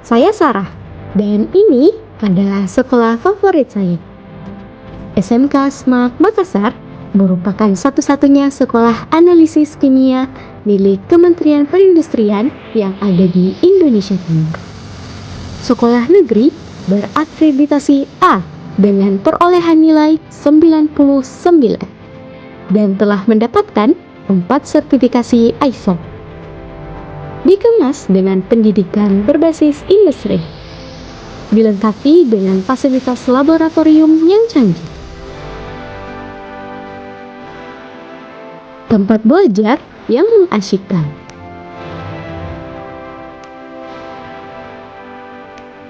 Saya Sarah, dan ini adalah sekolah favorit saya. SMK Smart Makassar merupakan satu-satunya sekolah analisis kimia milik Kementerian Perindustrian yang ada di Indonesia Timur. Sekolah negeri berakreditasi A dengan perolehan nilai 99 dan telah mendapatkan 4 sertifikasi ISO. Dikemas dengan pendidikan berbasis industri, dilengkapi dengan fasilitas laboratorium yang canggih, tempat belajar yang mengasyikkan.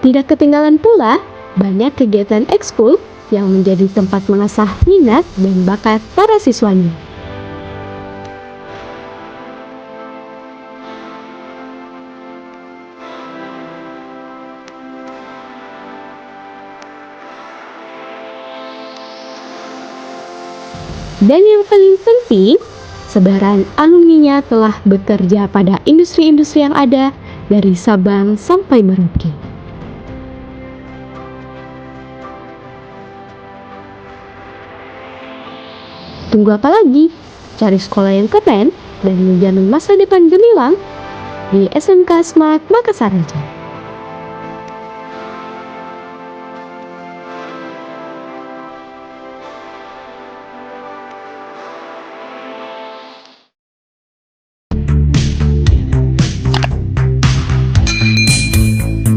Tidak ketinggalan pula banyak kegiatan ekskul yang menjadi tempat mengasah minat dan bakat para siswanya. Dan yang paling penting, sebaran alumninya telah bekerja pada industri-industri yang ada dari Sabang sampai Merauke. Tunggu apa lagi? Cari sekolah yang keren dan menjamin masa depan gemilang di SMK Smart Makassar aja.